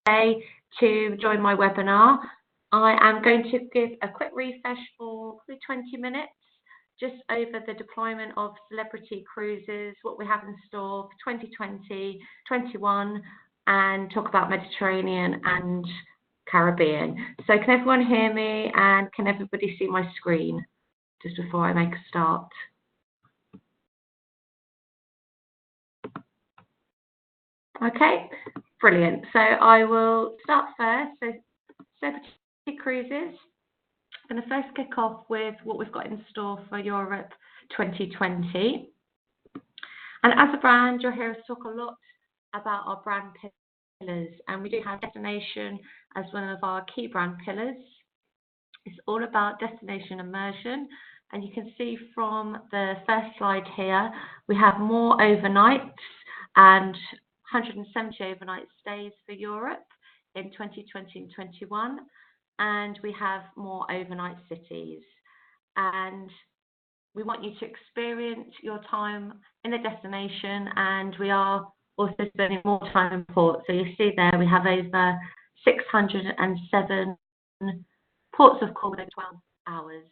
today to join my webinar. I am going to give a quick refresh for probably 20 minutes just over the deployment of Celebrity Cruises, what we have in store for 2020, 21, and talk about Mediterranean and Caribbean. So can everyone hear me, and can everybody see my screen just before I make a start? Okay, brilliant. So I will start first. So Celebrity Cruises. I'm going to first kick off with what we've got in store for Europe 2020. And as a brand, you'll hear us talk a lot about our brand pillars, and we do have destination as one of our key brand pillars. It's all about destination immersion, and you can see from the first slide here, we have more overnights and 170 overnight stays for Europe in 2020 and 21, and we have more overnight cities. And we want you to experience your time in the destination, and we are also spending more time in port. So you see there we have over 607 ports of call within 12 hours.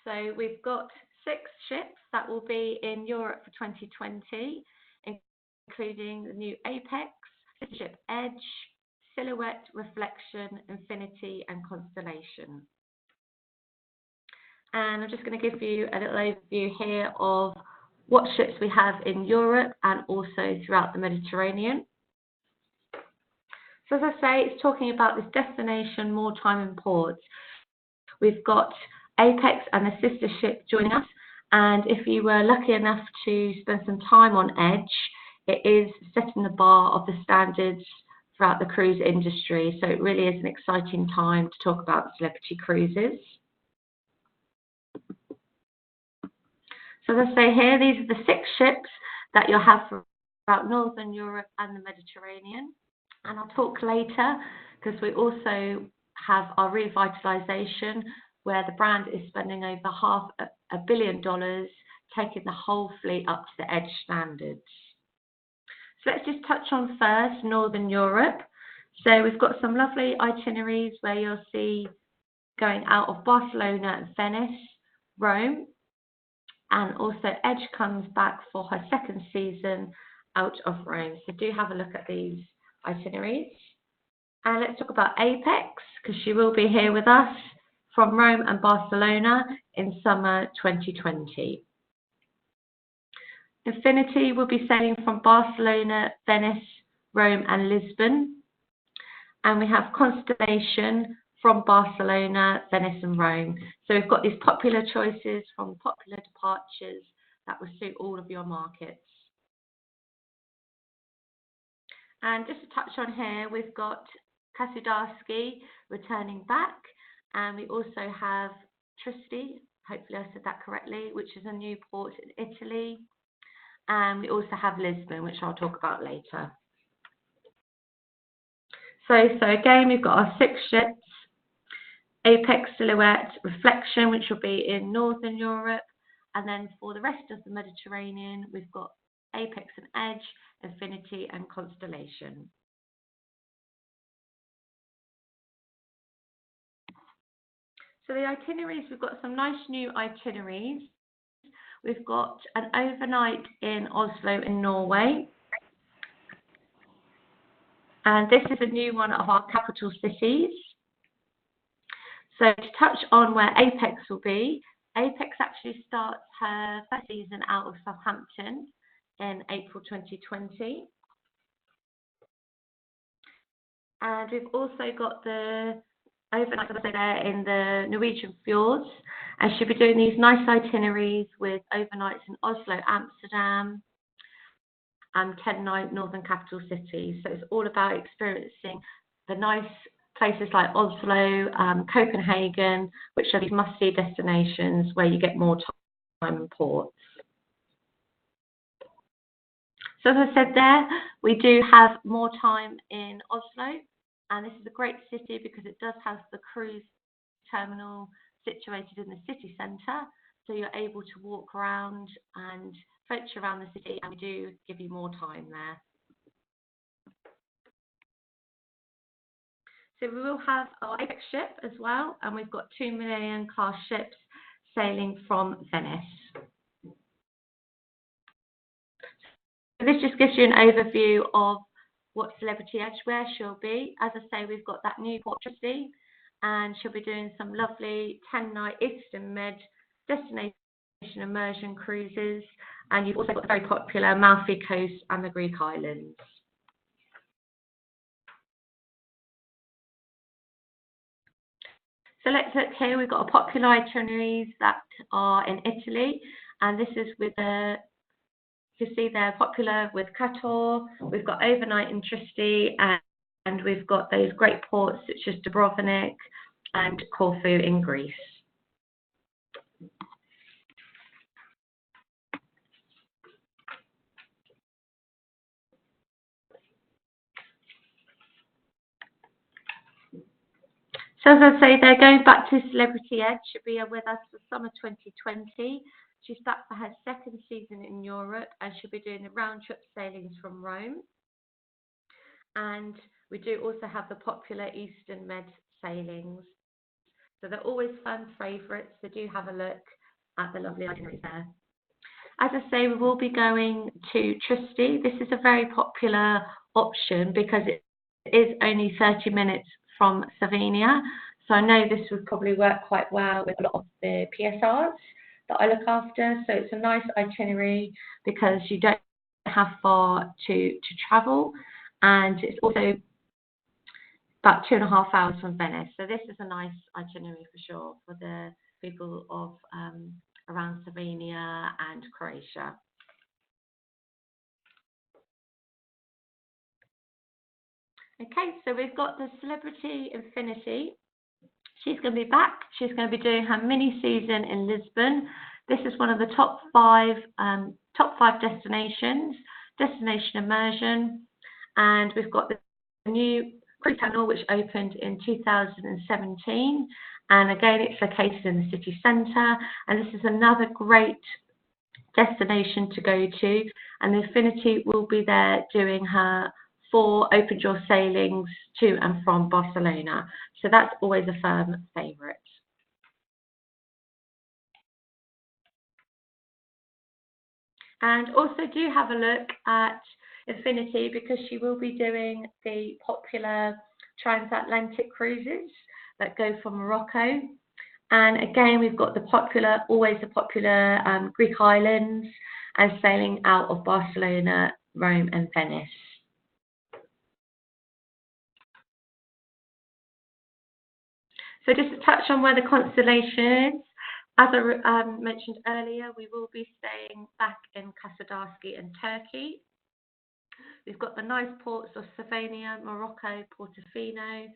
So we've got 6 ships that will be in Europe for 2020, including the new Apex, sister ship Edge, Silhouette, Reflection, Infinity, and Constellation. And I'm just going to give you a little overview here of what ships we have in Europe and also throughout the Mediterranean. So as I say, it's talking about this destination, more time in port. We've got Apex and the sister ship joining us, and if you were lucky enough to spend some time on Edge, it is setting the bar of the standards throughout the cruise industry. So it really is an exciting time to talk about Celebrity Cruises. So as I say here, these are the 6 ships that you'll have throughout Northern Europe and the Mediterranean. And I'll talk later because we also have our revitalization, where the brand is spending over $500 million, taking the whole fleet up to the Edge standards. So let's just touch on first Northern Europe. So we've got some lovely itineraries where you'll see going out of Barcelona, Venice, Rome, and also Edge comes back for her 2nd season out of Rome. So do have a look at these itineraries. And let's talk about Apex, because she will be here with us from Rome and Barcelona in summer 2020. Infinity will be sailing from Barcelona, Venice, Rome, and Lisbon. And we have Constellation from Barcelona, Venice, and Rome. So we've got these popular choices from popular departures that will suit all of your markets. And just to touch on here, we've got Kasudarski returning back, and we also have Trieste, hopefully I said that correctly, which is a new port in Italy. And we also have Lisbon, which I'll talk about later. So again, we've got our 6 ships, Apex, Silhouette, Reflection, which will be in Northern Europe. And then for the rest of the Mediterranean, we've got Apex and Edge, Infinity, and Constellation. So the itineraries, we've got some nice new itineraries. We've got an overnight in Oslo in Norway. And this is a new one of our capital cities. So to touch on where Apex will be, Apex actually starts her 1st season out of Southampton in April 2020. And we've also got the overnight there in the Norwegian fjords, and she'll be doing these nice itineraries with overnights in Oslo, Amsterdam, and 10-night northern capital cities. So it's all about experiencing the nice places like Oslo, Copenhagen, which are these must-see destinations where you get more time in ports. So as I said there, we do have more time in Oslo, and this is a great city because it does have the cruise terminal situated in the city centre, so you're able to walk around and venture around the city, and we do give you more time there. So we will have our Apex ship as well, and we've got 2 Millennium class ships sailing from Venice. So this just gives you an overview of what Celebrity Edge wear she'll be. As I say, we've got that new Portuguese, and she'll be doing some lovely 10-night Eastern Med destination immersion cruises, and you've also got the very popular Amalfi Coast and the Greek islands. So let's look here. We've got a popular itineraries that are in Italy, and this is with the, you see they're popular with Qatar. We've got overnight in Trieste, and we've got those great ports such as Dubrovnik and Corfu in Greece. So as I say, they're going back to Celebrity Edge. She'll be with us for summer 2020. She's back for her second season in Europe, and she'll be doing the round-trip sailings from Rome. And we do also have the popular Eastern Med sailings. So they're always fan favourites, so do have a look at the lovely itineraries there. As I say, we will be going to Trieste. This is a very popular option because it is only 30 minutes from Sardinia. So I know this would probably work quite well with a lot of the PSRs that I look after. So it's a nice itinerary because you don't have far to travel, and it's also about 2.5 hours from Venice. So this is a nice itinerary for sure for the people of around Sardinia and Croatia. Okay, so we've got the Celebrity Infinity. She's going to be back. She's going to be doing her mini season in Lisbon. This is one of the top five destinations, destination immersion, and we've got the new cruise terminal which opened in 2017, and again it's located in the city centre, and this is another great destination to go to, and the Infinity will be there doing her 4 open jaw sailings to and from Barcelona. So that's always a firm favourite. And also do have a look at Infinity because she will be doing the popular transatlantic cruises that go from Morocco. And again, we've got always the popular Greek islands, and sailing out of Barcelona, Rome and Venice. So just to touch on where the constellation is, as I mentioned earlier, we will be staying back in Kasadaki in Turkey. We've got the nice ports of Sardinia, Morocco, Portofino,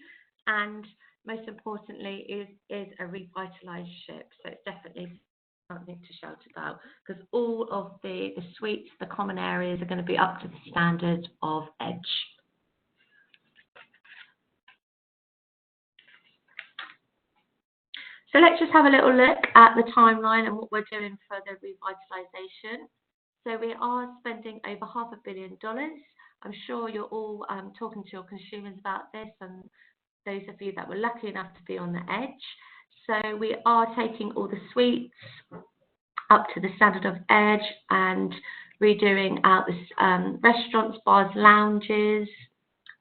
and most importantly is a revitalised ship. So it's definitely something to shout about because all of the suites, the common areas are going to be up to the standard of Edge. So let's just have a little look at the timeline and what we're doing for the revitalisation. So we are spending over $500 million. I'm sure you're all talking to your consumers about this, and those of you that were lucky enough to be on the Edge. So we are taking all the suites up to the standard of Edge and redoing out the restaurants, bars, lounges,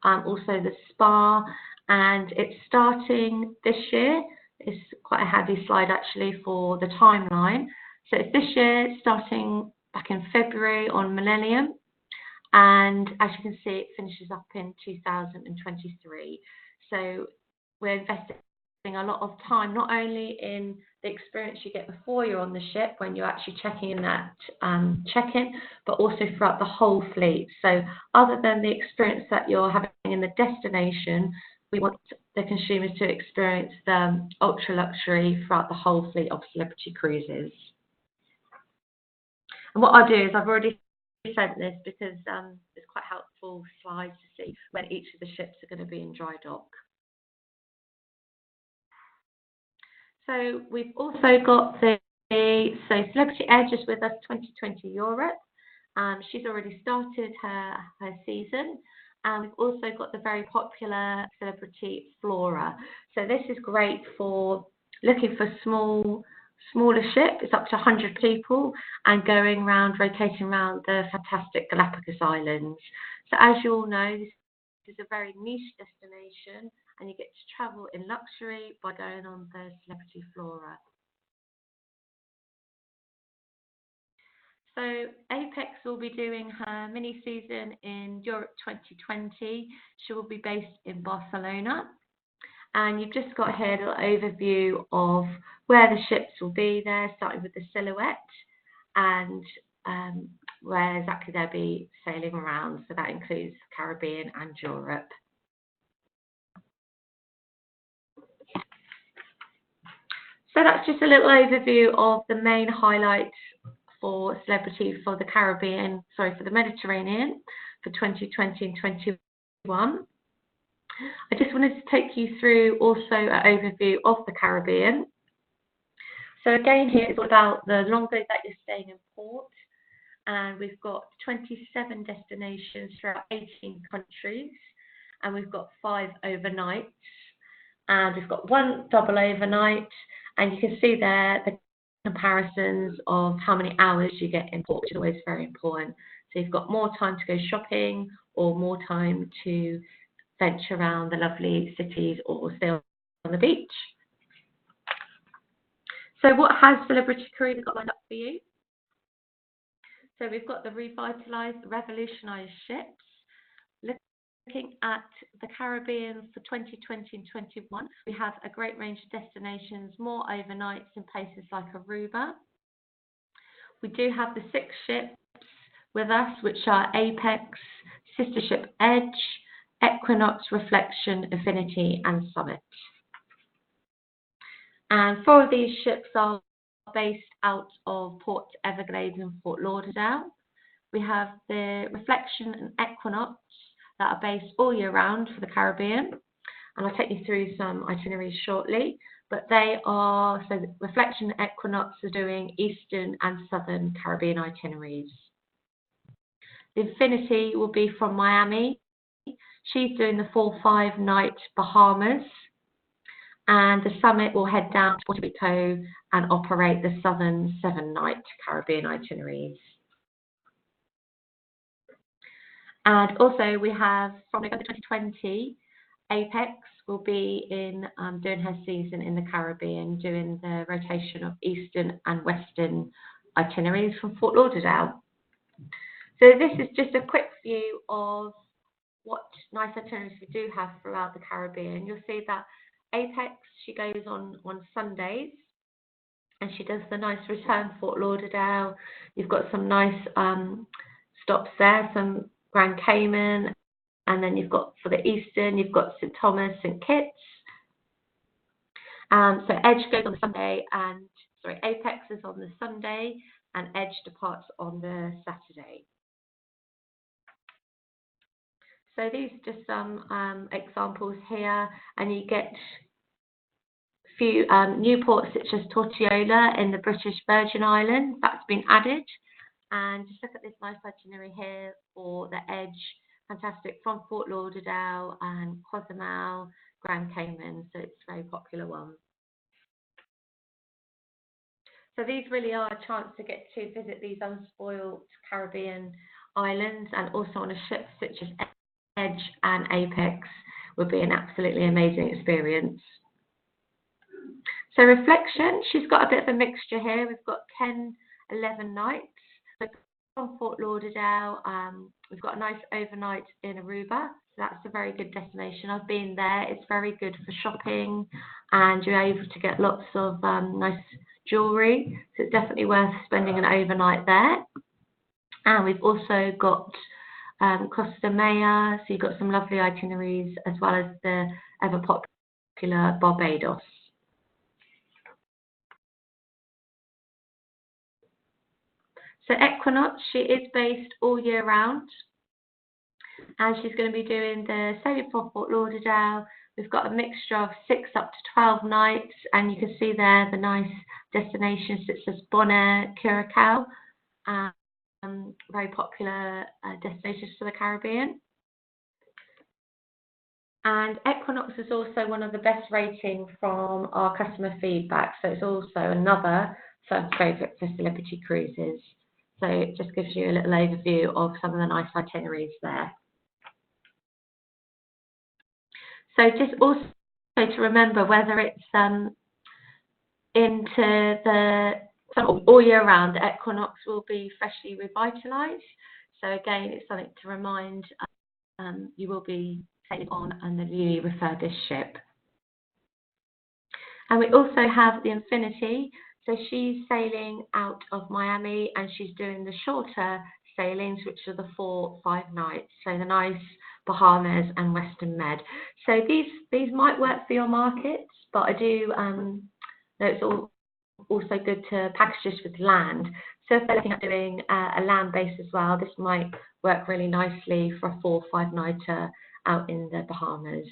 also the spa, and it's starting this year. It's quite a handy slide actually for the timeline. So it's this year, starting back in February on Millennium, and as you can see, it finishes up in 2023. So we're investing a lot of time, not only in the experience you get before you're on the ship when you're actually checking in that check-in, but also throughout the whole fleet. So other than the experience that you're having in the destination, we want the consumers to experience the ultra luxury throughout the whole fleet of Celebrity Cruises. And what I'll do is I've already sent this because it's quite helpful slides to see when each of the ships are going to be in dry dock. So we've also got so Celebrity Edge is with us 2020 Europe. She's already started her season, And we've also got the very popular Celebrity Flora. So this is great for looking for smaller ship. It's up to 100 people and going around, rotating around the fantastic Galapagos Islands. So as you all know, this is a very niche destination, and you get to travel in luxury by going on the Celebrity Flora. So Apex will be doing her mini season in Europe 2020. She will be based in Barcelona. And you've just got here a little overview of where the ships will be there, starting with the Silhouette and where exactly they'll be sailing around. So that includes Caribbean and Europe. So that's just a little overview of the main highlights for Celebrity for the for the Mediterranean for 2020 and 21. I just wanted to take you through also an overview of the Caribbean. So again, here it's all about the longer that you're staying in port, and we've got 27 destinations throughout 18 countries, and we've got 5 overnights, and we've got 1 double overnight, and you can see there the comparisons of how many hours you get in port, which is always very important. So you've got more time to go shopping or more time to venture around the lovely cities or stay on the beach. So what has Celebrity Cruises got lined up for you? So we've got the revitalised, revolutionised ships. Looking at the Caribbean for 2020 and 21, we have a great range of destinations, more overnights in places like Aruba. We do have the 6 ships with us, which are Apex, sister ship Edge, Equinox, Reflection, Affinity and Summit. And 4 of these ships are based out of Port Everglades and Fort Lauderdale. We have the Reflection and Equinox that are based all year round for the Caribbean. And I'll take you through some itineraries shortly. But they are, so the Reflection and Equinox are doing Eastern and Southern Caribbean itineraries. The Infinity will be from Miami. She's doing the 4-5 night Bahamas, and the Summit will head down to Puerto Rico and operate the Southern 7-night Caribbean itineraries. And also we have from November 2020, Apex will be in doing her season in the Caribbean, doing the rotation of Eastern and Western itineraries from Fort Lauderdale. So this is just a quick view of what nice itineraries we do have throughout the Caribbean. You'll see that Apex, she goes on Sundays, and she does the nice return Fort Lauderdale. You've got some nice stops there, some Grand Cayman, and then you've got for the Eastern, you've got St. Thomas, St. Kitts. So Edge goes on the Sunday, and Apex is on the Sunday, and Edge departs on the Saturday. So these are just some examples here, and you get a few new ports such as Tortola in the British Virgin Islands. That's been added. And just look at this nice itinerary here for the Edge, fantastic, from Fort Lauderdale and Cozumel, Grand Cayman. So it's a very popular one. So these really are a chance to get to visit these unspoiled Caribbean islands, and also on a ship such as Edge and Apex would be an absolutely amazing experience. So Reflection, she's got a bit of a mixture here. We've got 10, 11 nights. So from Fort Lauderdale, we've got a nice overnight in Aruba. So that's a very good destination. I've been there. It's very good for shopping, and you're able to get lots of nice jewellery. So it's definitely worth spending an overnight there. And we've also got Costa Maya, so you've got some lovely itineraries, as well as the ever popular Barbados. So Equinox, she is based all year round, and she's going to be doing the sailing from Fort Lauderdale. We've got a mixture of 6 up to 12 nights, and you can see there the nice destinations such as Bonaire, Curacao, very popular destinations for the Caribbean. And Equinox is also one of the best rating from our customer feedback. So it's also another first favourite for Celebrity Cruises. So it just gives you a little overview of some of the nice itineraries there. So just also to remember, whether it's into the all year round, Equinox will be freshly revitalised. So again, it's something to remind you will be sailing on the newly refurbished ship. And we also have the Infinity. So she's sailing out of Miami and she's doing the shorter sailings, which are the 4-5 nights. So the nice Bahamas and Western Med. So these might work for your markets, but I do know it's also good to package this with land. So if they're looking at doing a land base as well, this might work really nicely for a 4-5 nighter out in the Bahamas.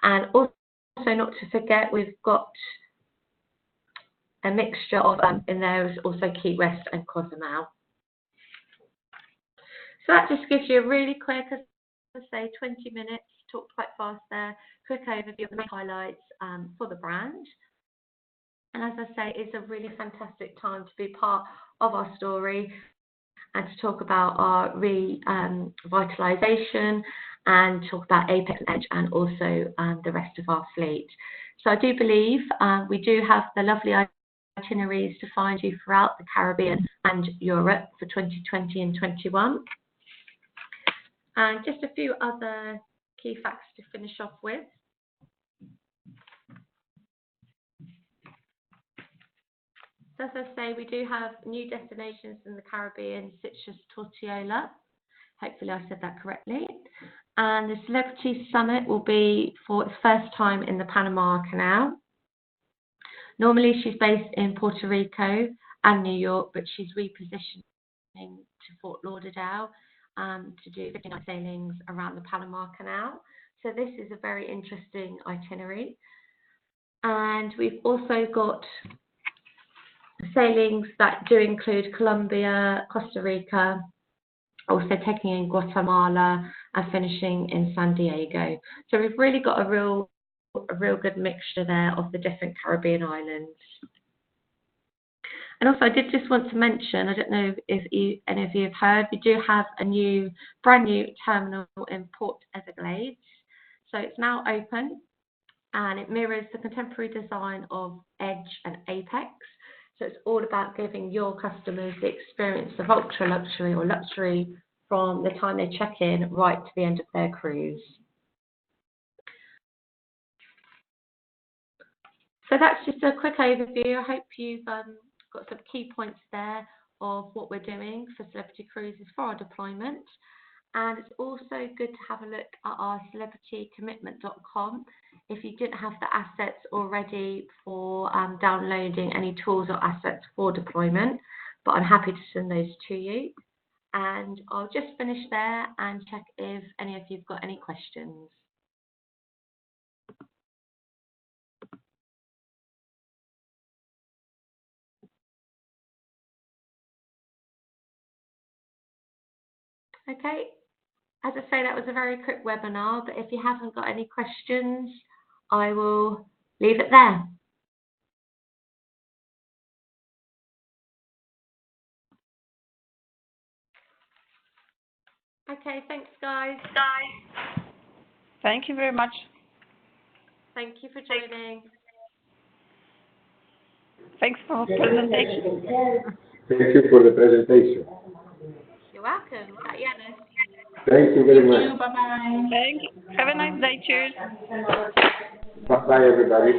And also not to forget, we've got a mixture of in there is also Key West and Cozumel. So that just gives you a really quick, as I say, 20 minutes, talked quite fast there, quick overview of the main highlights for the brand. And as I say, it's a really fantastic time to be part of our story and to talk about our revitalisation and talk about Apex and Edge and also the rest of our fleet. So I do believe we do have the lovely itineraries to find you throughout the Caribbean and Europe for 2020 and 21. And just a few other key facts to finish off with. So as I say, we do have new destinations in the Caribbean, such as Tortola. Hopefully I said that correctly. And the Celebrity Summit will be for its first time in the Panama Canal. Normally she's based in Puerto Rico and New York, but she's repositioning to Fort Lauderdale to do 59 sailings around the Panama Canal. So this is a very interesting itinerary. And we've also got sailings that do include Colombia, Costa Rica, also taking in Guatemala and finishing in San Diego. So we've really got a real good mixture there of the different Caribbean islands. And also I did just want to mention, I don't know if any of you have heard, we do have a brand new terminal in Port Everglades. So it's now open and it mirrors the contemporary design of Edge and Apex. So it's all about giving your customers the experience of ultra luxury or luxury from the time they check in right to the end of their cruise. So that's just a quick overview. I hope you've got some key points there of what we're doing for Celebrity Cruises for our deployment. And it's also good to have a look at our celebritycommitment.com if you didn't have the assets already for downloading any tools or assets for deployment, but I'm happy to send those to you. And I'll just finish there and check if any of you've got any questions. Okay, as I say, that was a very quick webinar, but if you haven't got any questions, I will leave it there. Okay, thanks guys. Thank you very much. Thank you for joining. Thanks for the presentation. Thank you for the presentation. You're welcome. Tatiana. Thank you very much. Bye-bye. Thank you. Have a nice day. Cheers. Bye, everybody.